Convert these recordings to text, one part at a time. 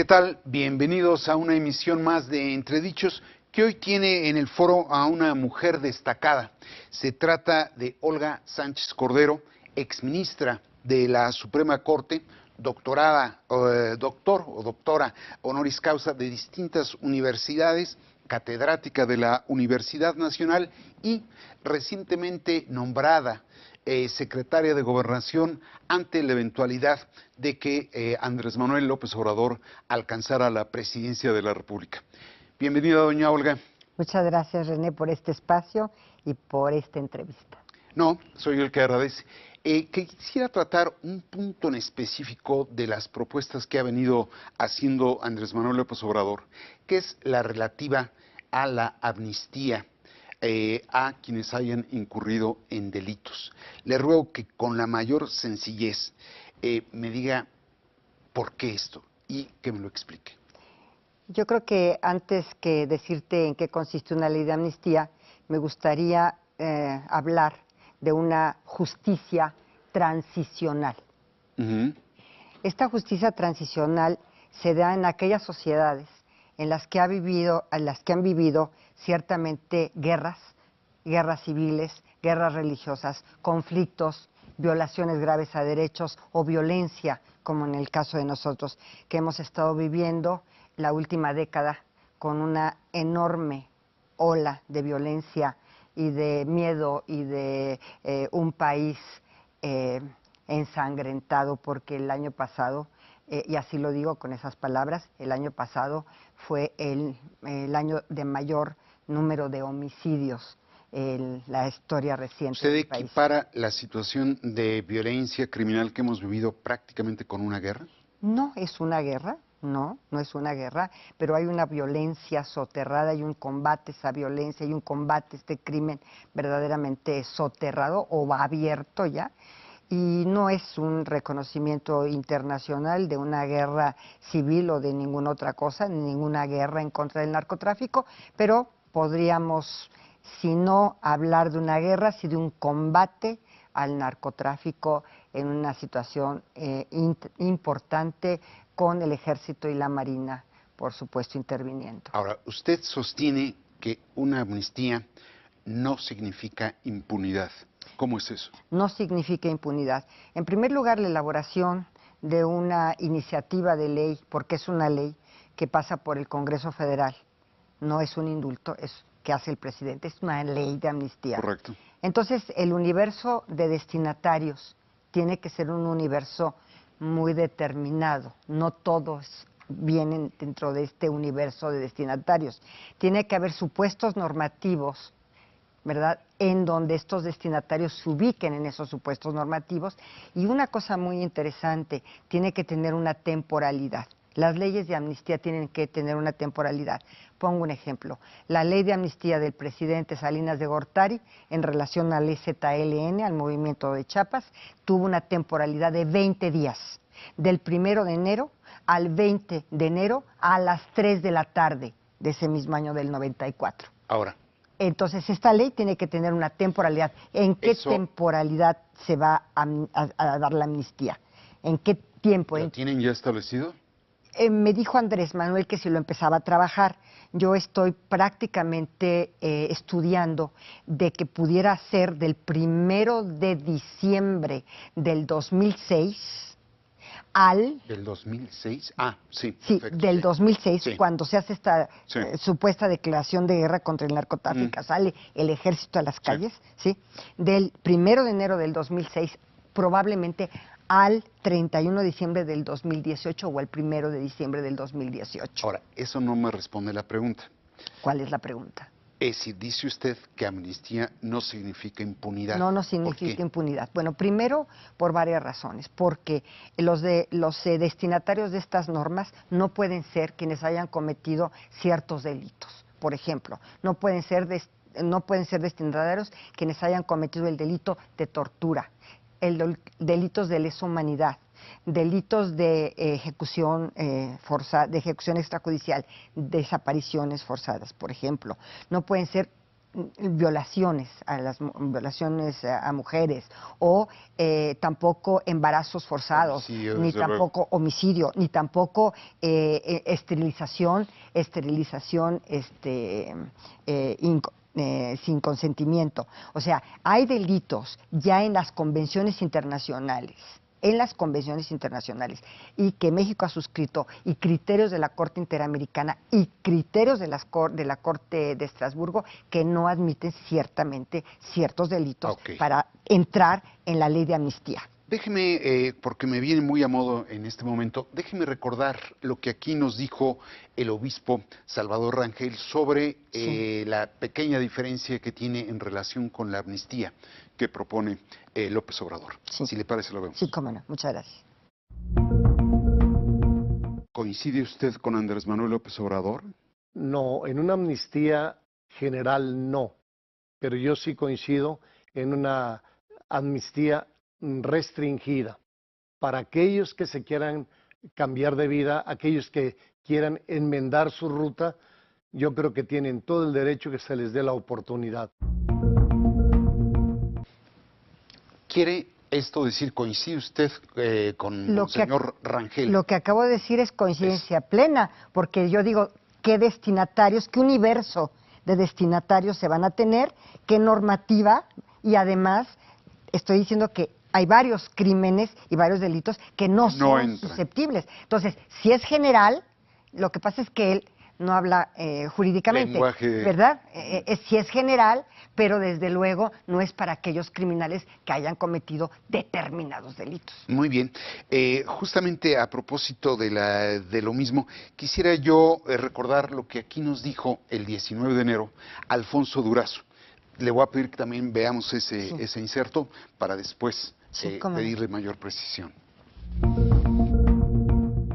tal? Bienvenidos a una emisión más de Entredichos, que hoy tiene en el foro a una mujer destacada. Se trata de Olga Sánchez Cordero, exministra de la Suprema Corte, doctora honoris causa de distintas universidades, catedrática de la Universidad Nacional y recientemente nombrada secretaria de Gobernación ante la eventualidad de que Andrés Manuel López Obrador alcanzara la presidencia de la República. Bienvenida, doña Olga. Muchas gracias, René, por este espacio y por esta entrevista. No, soy yo el que agradece. Que quisiera tratar un punto en específico de las propuestas que ha venido haciendo Andrés Manuel López Obrador, que es la relativa a la amnistía a quienes hayan incurrido en delitos. Le ruego que con la mayor sencillez me diga por qué esto y que me lo explique. Yo creo que antes que decirte en qué consiste una ley de amnistía, me gustaría hablar de una justicia transicional. Esta justicia transicional se da en aquellas sociedades en las que han vivido ciertamente guerras civiles, guerras religiosas, conflictos, violaciones graves a derechos o violencia, como en el caso de nosotros, que hemos estado viviendo la última década con una enorme ola de violencia y de miedo y de un país ensangrentado, porque el año pasado, y así lo digo con esas palabras, el año pasado fue el año de mayor número de homicidios en la historia reciente. ¿Usted del país. equipara la situación de violencia criminal que hemos vivido prácticamente con una guerra? No es una guerra, no es una guerra, pero hay una violencia soterrada, hay un combate a esa violencia, hay un combate a este crimen verdaderamente soterrado o abierto ya. Y no es un reconocimiento internacional de una guerra civil o de ninguna otra cosa, ninguna guerra en contra del narcotráfico, pero podríamos, si no hablar de una guerra, sí de un combate al narcotráfico en una situación importante, con el Ejército y la Marina, por supuesto, interviniendo. Ahora, usted sostiene que una amnistía no significa impunidad. ¿Cómo es eso? No significa impunidad. En primer lugar, la elaboración de una iniciativa de ley, porque es una ley que pasa por el Congreso Federal, no es un indulto, es que hace el presidente, es una ley de amnistía. Correcto. Entonces, el universo de destinatarios tiene que ser un universo muy determinado, no todos vienen dentro de este universo de destinatarios. Tiene que haber supuestos normativos, ¿verdad?, en donde estos destinatarios se ubiquen en esos supuestos normativos. Y una cosa muy interesante, tiene que tener una temporalidad. Las leyes de amnistía tienen que tener una temporalidad. Pongo un ejemplo. La ley de amnistía del presidente Salinas de Gortari en relación al EZLN, al movimiento de Chiapas, tuvo una temporalidad de 20 días, del 1 de enero al 20 de enero a las 3 de la tarde de ese mismo año del 94. Ahora, entonces, esta ley tiene que tener una temporalidad. ¿En qué temporalidad se va a dar la amnistía? ¿En qué tiempo? ¿lo tienen ya establecido? Me dijo Andrés Manuel que si lo empezaba a trabajar. Yo estoy prácticamente estudiando de que pudiera ser del 1 de diciembre del 2006 al... ¿Del 2006? Ah, sí. Sí, Perfecto, del 2006, sí. cuando se hace esta Sí. supuesta declaración de guerra contra el narcotráfico, sale el ejército a las calles, ¿sí? Del 1 de enero del 2006, probablemente al 31 de diciembre del 2018 o al 1 de diciembre del 2018. Ahora, eso no me responde la pregunta. ¿Cuál es la pregunta? Es decir, dice usted que amnistía no significa impunidad. No significa impunidad. Bueno, primero por varias razones. Porque los destinatarios de estas normas no pueden ser quienes hayan cometido ciertos delitos. Por ejemplo, no pueden ser destinatarios quienes hayan cometido el delito de tortura, delitos de lesa humanidad, delitos de ejecución forzada, de ejecución extrajudicial, desapariciones forzadas, por ejemplo. No pueden ser violaciones violaciones a mujeres, o tampoco embarazos forzados, Homicidio, ni desde luego. tampoco homicidio, ni tampoco esterilización sin consentimiento. O sea, hay delitos ya en las convenciones internacionales, y que México ha suscrito, y criterios de la Corte Interamericana y criterios de la Corte de Estrasburgo, que no admiten ciertamente ciertos delitos para entrar en la ley de amnistía. Déjeme, porque me viene muy a modo en este momento, déjeme recordar lo que aquí nos dijo el obispo Salvador Rangel sobre la pequeña diferencia que tiene en relación con la amnistía que propone López Obrador. Sí. Si le parece, lo vemos. Sí, cómo no. Muchas gracias. ¿Coincide usted con Andrés Manuel López Obrador? No, en una amnistía general no, pero yo sí coincido en una amnistía restringida para aquellos que se quieran cambiar de vida, aquellos que quieran enmendar su ruta. Yo creo que tienen todo el derecho, que se les dé la oportunidad. ¿Quiere esto decir, coincide usted con el señor Rangel? Lo que acabo de decir es coincidencia plena, porque yo digo, ¿qué destinatarios, qué universo de destinatarios se van a tener? ¿Qué normativa? Y además, estoy diciendo que hay varios crímenes y varios delitos que no son susceptibles. Entonces, si es general, lo que pasa es que él no habla jurídicamente, lenguaje, ¿verdad? Sí es general, pero desde luego no es para aquellos criminales que hayan cometido determinados delitos. Muy bien. Justamente a propósito de lo mismo, quisiera yo recordar lo que aquí nos dijo el 19 de enero Alfonso Durazo. Le voy a pedir que también veamos ese inserto para después pedirle mayor precisión.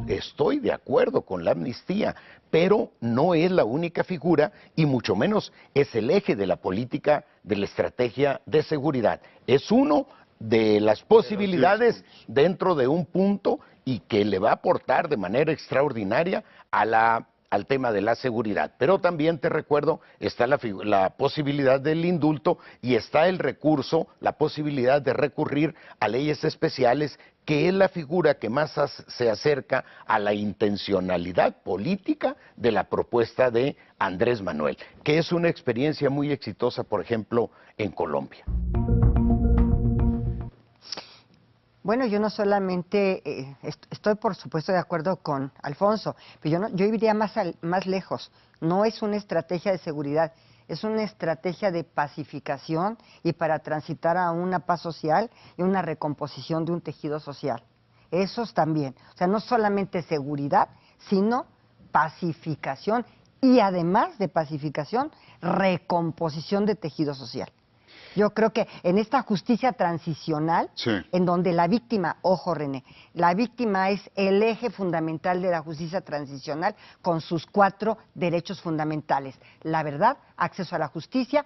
Estoy de acuerdo con la amnistía, pero no es la única figura y mucho menos es el eje de la política, de la estrategia de seguridad. Es uno de las posibilidades dentro de un punto y que le va a aportar de manera extraordinaria al tema de la seguridad. Pero también te recuerdo, está la posibilidad del indulto y está el recurso, la posibilidad de recurrir a leyes especiales, que es la figura que más se acerca a la intencionalidad política de la propuesta de Andrés Manuel, que es una experiencia muy exitosa, por ejemplo, en Colombia. Bueno, yo no solamente estoy, por supuesto, de acuerdo con Alfonso, pero yo iría más lejos. No es una estrategia de seguridad, es una estrategia de pacificación y para transitar a una paz social y una recomposición de un tejido social. Esos también. O sea, no solamente seguridad, sino pacificación y, además de pacificación, recomposición de tejido social. Yo creo que en esta justicia transicional, en donde la víctima, ojo René, la víctima es el eje fundamental de la justicia transicional con sus 4 derechos fundamentales: la verdad, acceso a la justicia,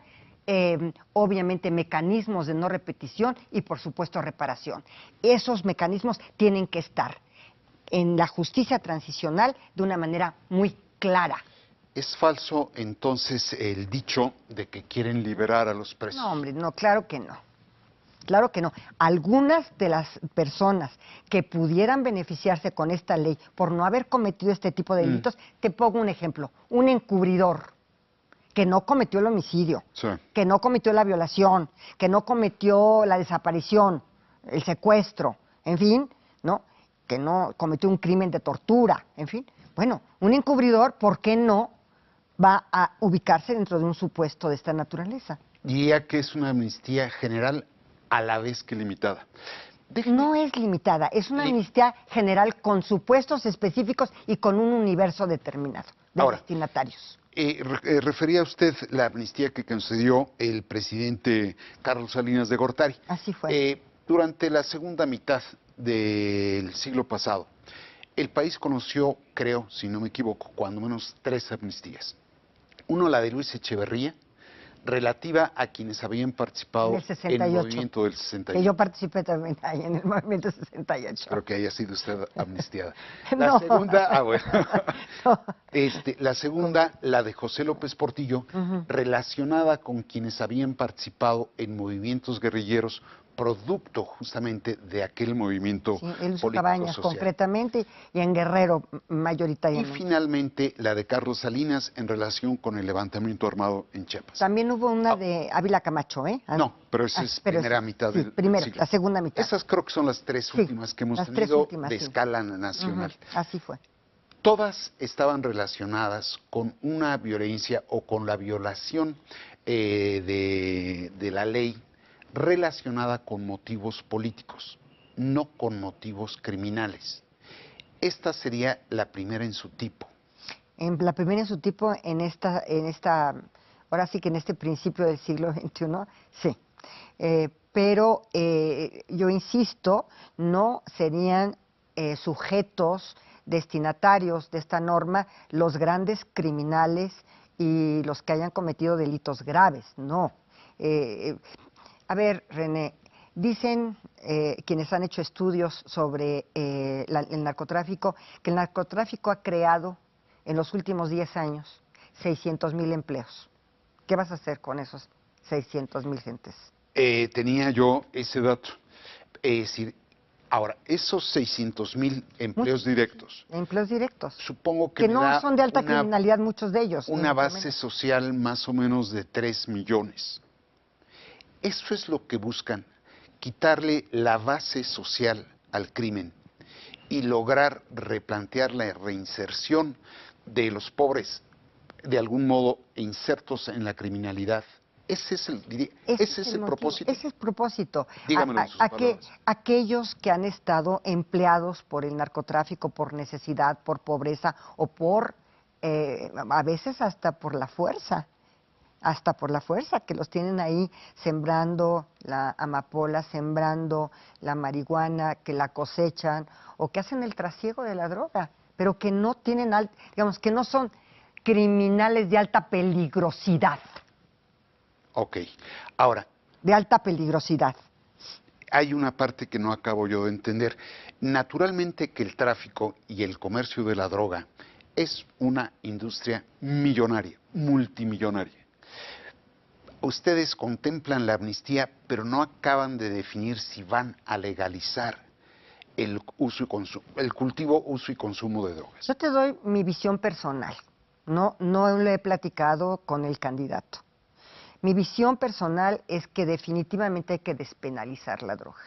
obviamente mecanismos de no repetición y por supuesto reparación. Esos mecanismos tienen que estar en la justicia transicional de una manera muy clara. ¿Es falso entonces el dicho de que quieren liberar a los presos? No, hombre, no, claro que no. Claro que no. Algunas de las personas que pudieran beneficiarse con esta ley por no haber cometido este tipo de delitos, te pongo un ejemplo: un encubridor que no cometió el homicidio, que no cometió la violación, que no cometió la desaparición, el secuestro, en fin, ¿no? Que no cometió un crimen de tortura, en fin. Bueno, un encubridor, ¿por qué no va a ubicarse dentro de un supuesto de esta naturaleza? Diría que es una amnistía general a la vez que limitada. No es limitada, es una amnistía general con supuestos específicos y con un universo determinado de destinatarios. Refería usted la amnistía que concedió el presidente Carlos Salinas de Gortari. Así fue. Durante la segunda mitad del siglo pasado, el país conoció, creo, si no me equivoco, cuando menos 3 amnistías. Uno, la de Luis Echeverría, relativa a quienes habían participado En el 68. movimiento del Que 68. yo participé también ahí en el movimiento 68. Espero que haya sido usted amnistiada. No. La segunda, bueno. No. La segunda, la de José López Portillo, relacionada con quienes habían participado en movimientos guerrilleros, producto justamente de aquel movimiento Sí, en Lucio Cabañas político-social. concretamente y en Guerrero Y mayoritariamente. finalmente la de Carlos Salinas en relación con el levantamiento armado en Chiapas. También hubo una de Ávila Camacho, ¿eh? No, pero esa es pero primera mitad sí, del primera, siglo. la segunda mitad. Esas creo que son las tres Sí, últimas que hemos las tres tenido últimas, de sí. escala nacional. Así fue. Todas estaban relacionadas con una violencia o con la violación de la ley relacionada con motivos políticos, no con motivos criminales. Esta sería la primera en su tipo. La primera en su tipo en esta, ahora sí que en este principio del siglo XXI, sí. Pero yo insisto, no serían sujetos destinatarios de esta norma los grandes criminales y los que hayan cometido delitos graves, no. A ver, René, dicen quienes han hecho estudios sobre el narcotráfico, que el narcotráfico ha creado en los últimos 10 años 600,000 empleos. ¿Qué vas a hacer con esos 600,000 gentes? Tenía yo ese dato. Es decir, ahora, esos 600,000 empleos directos, Empleos directos. supongo que Que me no da son de alta criminalidad muchos de ellos. una ni mucho base menos. social más o menos de 3 millones. Eso es lo que buscan, quitarle la base social al crimen y lograr replantear la reinserción de los pobres, de algún modo insertos en la criminalidad. Ese es el motivo, propósito. Ese es el propósito. Dígamelo en sus palabras. Aquellos que han estado empleados por el narcotráfico, por necesidad, por pobreza o por, a veces hasta por la fuerza, que los tienen ahí sembrando la amapola, sembrando la marihuana, que la cosechan o que hacen el trasiego de la droga, pero que no tienen, digamos, que no son criminales de alta peligrosidad. Ok. Ahora, De alta peligrosidad. hay una parte que no acabo yo de entender. Naturalmente que el tráfico y el comercio de la droga es una industria millonaria, multimillonaria. Ustedes contemplan la amnistía, pero no acaban de definir si van a legalizar el cultivo, uso y consumo de drogas. Yo te doy mi visión personal. No lo he platicado con el candidato. Mi visión personal es que definitivamente hay que despenalizar la droga.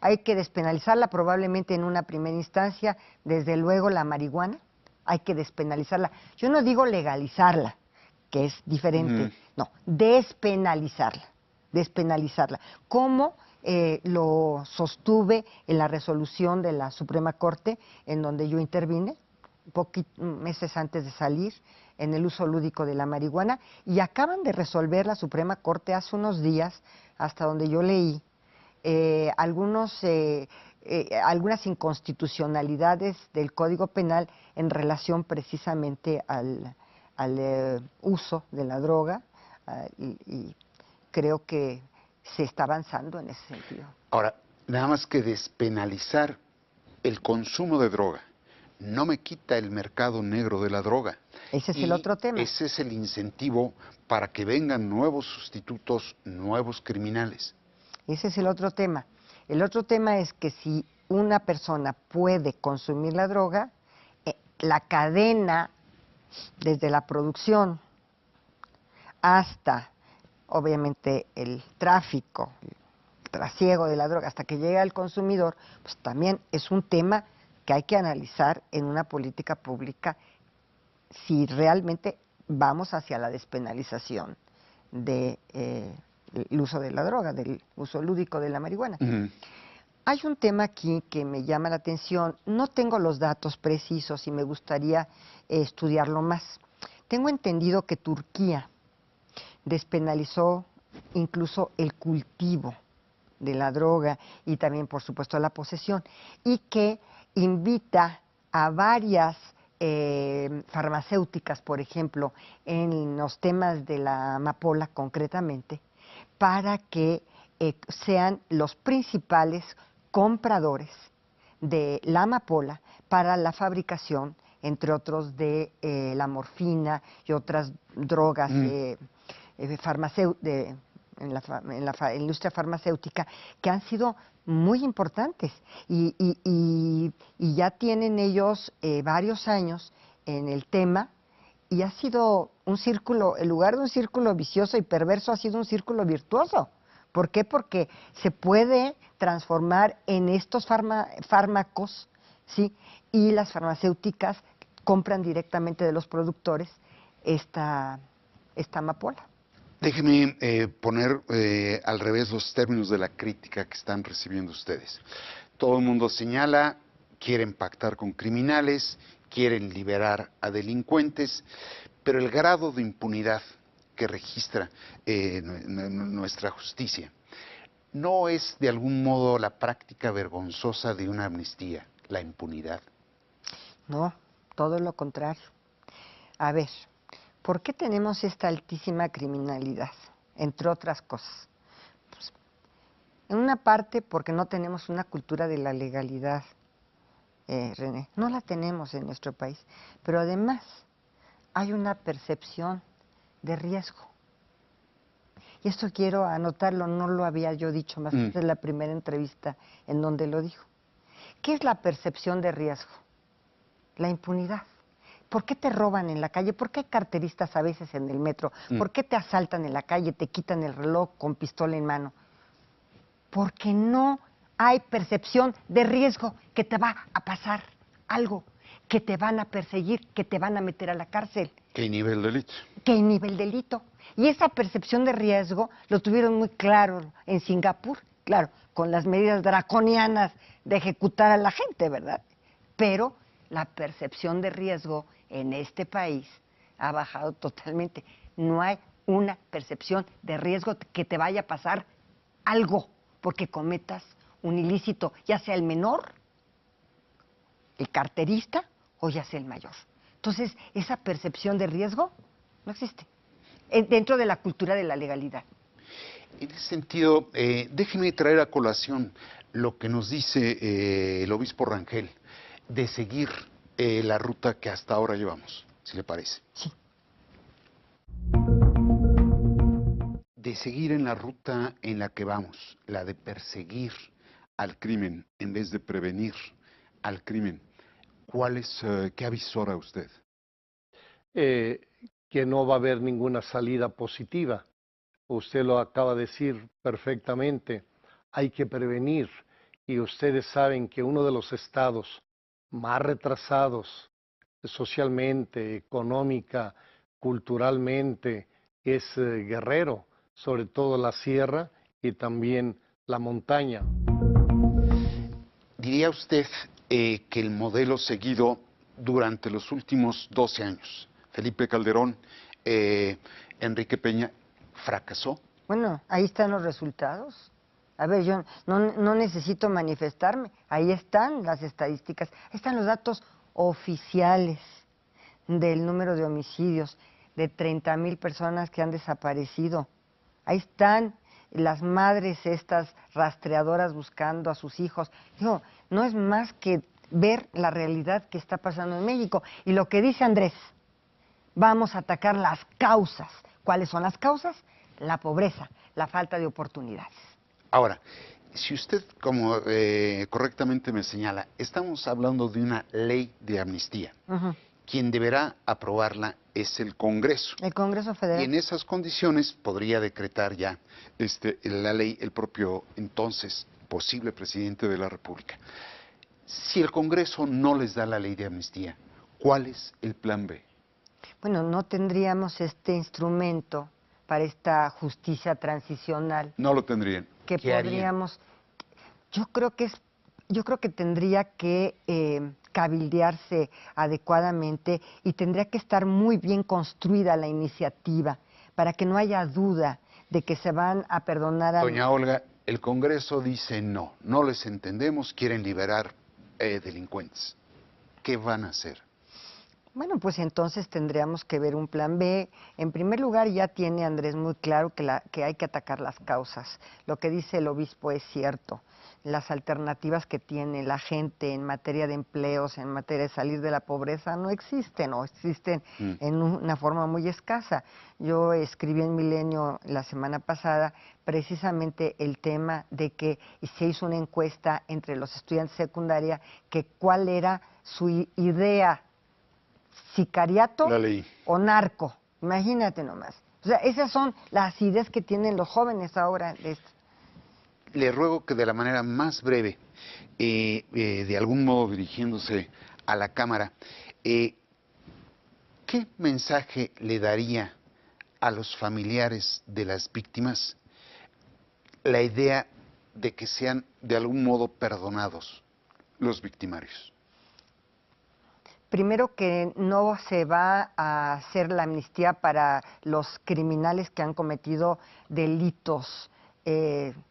Hay que despenalizarla probablemente en una primera instancia, desde luego la marihuana, hay que despenalizarla. Yo no digo legalizarla, que es diferente, no, despenalizarla. ¿Cómo lo sostuve en la resolución de la Suprema Corte, en donde yo intervine, meses antes de salir, en el uso lúdico de la marihuana, y acaban de resolver la Suprema Corte hace unos días, hasta donde yo leí, algunas inconstitucionalidades del Código Penal en relación precisamente al uso de la droga, y creo que se está avanzando en ese sentido. Ahora, nada más que despenalizar el consumo de droga no me quita el mercado negro de la droga. Ese es el otro tema. Ese es el incentivo para que vengan nuevos sustitutos, nuevos criminales. Ese es el otro tema. El otro tema es que si una persona puede consumir la droga, la cadena, desde la producción hasta, obviamente, el tráfico, el trasiego de la droga, hasta que llega al consumidor, pues también es un tema que hay que analizar en una política pública si realmente vamos hacia la despenalización del uso de la droga, del uso lúdico de la marihuana. Hay un tema aquí que me llama la atención. No tengo los datos precisos y me gustaría estudiarlo más. Tengo entendido que Turquía despenalizó incluso el cultivo de la droga y también, por supuesto, la posesión, y que invita a varias farmacéuticas, por ejemplo, en los temas de la amapola concretamente, para que sean los principales compradores de la amapola para la fabricación, entre otros, de la morfina y otras drogas en la industria farmacéutica, que han sido muy importantes y ya tienen ellos varios años en el tema, y ha sido un círculo, en lugar de un círculo vicioso y perverso, ha sido un círculo virtuoso. ¿Por qué? Porque se puede transformar en estos fármacos, ¿sí? Y las farmacéuticas compran directamente de los productores esta amapola. Déjeme poner al revés los términos de la crítica que están recibiendo ustedes. Todo el mundo señala, quieren pactar con criminales, quieren liberar a delincuentes, pero el grado de impunidad que registra nuestra justicia no es de algún modo la práctica vergonzosa de una amnistía, la impunidad. No, todo lo contrario. A ver, ¿por qué tenemos esta altísima criminalidad? Entre otras cosas. Pues, en una parte porque no tenemos una cultura de la legalidad, René. No la tenemos en nuestro país. Pero además hay una percepción de riesgo. Y esto quiero anotarlo, no lo había yo dicho más, esta es la primera entrevista en donde lo dijo. ¿Qué es la percepción de riesgo? La impunidad. ¿Por qué te roban en la calle? ¿Por qué hay carteristas a veces en el metro? ¿Por qué te asaltan en la calle, te quitan el reloj con pistola en mano? Porque no hay percepción de riesgo, que te va a pasar algo, que te van a perseguir, que te van a meter a la cárcel. ¿Qué nivel de delito? ¿Qué nivel de delito? Y esa percepción de riesgo lo tuvieron muy claro en Singapur, claro, con las medidas draconianas de ejecutar a la gente, ¿verdad? Pero la percepción de riesgo en este país ha bajado totalmente. No hay una percepción de riesgo que te vaya a pasar algo porque cometas un ilícito, ya sea el menor, el carterista, o ya sea el mayor. Entonces, esa percepción de riesgo no existe dentro de la cultura de la legalidad. En ese sentido, déjeme traer a colación lo que nos dice el obispo Rangel, de seguir la ruta que hasta ahora llevamos, si le parece. Sí. De seguir en la ruta en la que vamos, la de perseguir al crimen en vez de prevenir al crimen. ¿Qué avisora usted? Que no va a haber ninguna salida positiva. Usted lo acaba de decir perfectamente. Hay que prevenir. Y ustedes saben que uno de los estados más retrasados socialmente, económica, culturalmente, es Guerrero, sobre todo la sierra y también la montaña. ¿Diría usted que el modelo seguido durante los últimos 12 años, Felipe Calderón, Enrique Peña, fracasó? Bueno, ahí están los resultados. A ver, yo no necesito manifestarme. Ahí están las estadísticas, ahí están los datos oficiales del número de homicidios, de 30,000 personas que han desaparecido. Ahí están las madres estas rastreadoras buscando a sus hijos. Digo, no es más que ver la realidad que está pasando en México. Y lo que dice Andrés, vamos a atacar las causas. ¿Cuáles son las causas? La pobreza, la falta de oportunidades. Ahora, si usted, como correctamente me señala, estamos hablando de una ley de amnistía. Quien deberá aprobarla es el Congreso. El Congreso Federal. Y en esas condiciones podría decretar ya la ley el propio entonces posible presidente de la República. Si el Congreso no les da la ley de amnistía, ¿cuál es el plan B? Bueno, no tendríamos este instrumento para esta justicia transicional. No lo tendrían. Que podríamos. Yo creo que tendría que cabildearse adecuadamente y tendría que estar muy bien construida la iniciativa para que no haya duda de que se van a perdonar a... Doña Olga, el Congreso dice no les entendemos, quieren liberar delincuentes. ¿Qué van a hacer? Bueno, pues entonces tendríamos que ver un plan B. En primer lugar, ya tiene Andrés muy claro que hay que atacar las causas. Lo que dice el obispo es cierto. Las alternativas que tiene la gente en materia de empleos, en materia de salir de la pobreza, no existen o existen en una forma muy escasa. Yo escribí en Milenio la semana pasada precisamente el tema de que se hizo una encuesta entre los estudiantes de secundaria que cuál era su idea, sicariato o narco. Imagínate nomás. O sea, esas son las ideas que tienen los jóvenes ahora de esto. Le ruego que de la manera más breve, de algún modo dirigiéndose a la Cámara, ¿qué mensaje le daría a los familiares de las víctimas la idea de que sean de algún modo perdonados los victimarios? Primero, que no se va a hacer la amnistía para los criminales que han cometido delitos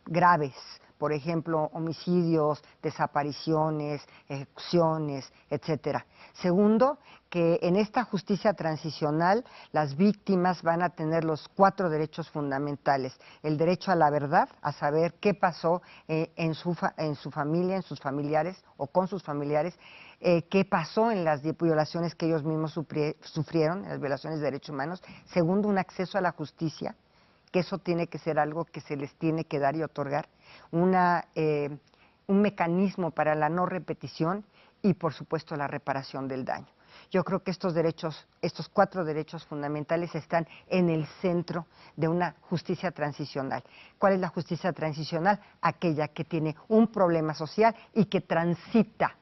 graves, por ejemplo, homicidios, desapariciones, ejecuciones, etcétera. Segundo, que en esta justicia transicional las víctimas van a tener los 4 derechos fundamentales: el derecho a la verdad, a saber qué pasó en su familia, en sus familiares o con sus familiares, qué pasó en las violaciones que ellos mismos sufrieron, en las violaciones de derechos humanos. Segundo, un acceso a la justicia, que eso tiene que ser algo que se les tiene que dar y otorgar, un mecanismo para la no repetición y, por supuesto, la reparación del daño. Yo creo que estos 4 derechos fundamentales están en el centro de una justicia transicional. ¿Cuál es la justicia transicional? Aquella que tiene un problema social y que transita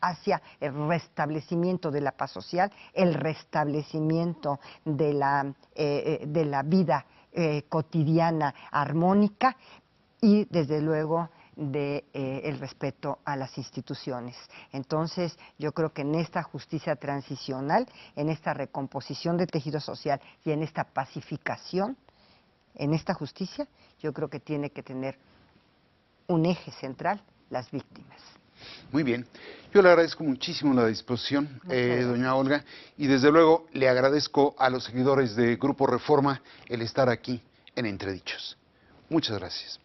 hacia el restablecimiento de la paz social, el restablecimiento de la vida cotidiana armónica y, desde luego, el respeto a las instituciones. Entonces, yo creo que en esta justicia transicional, en esta recomposición del tejido social y en esta pacificación, en esta justicia, yo creo que tiene que tener un eje central las víctimas. Muy bien. Yo le agradezco muchísimo la disposición, doña Olga, y desde luego le agradezco a los seguidores de Grupo Reforma el estar aquí en Entredichos. Muchas gracias.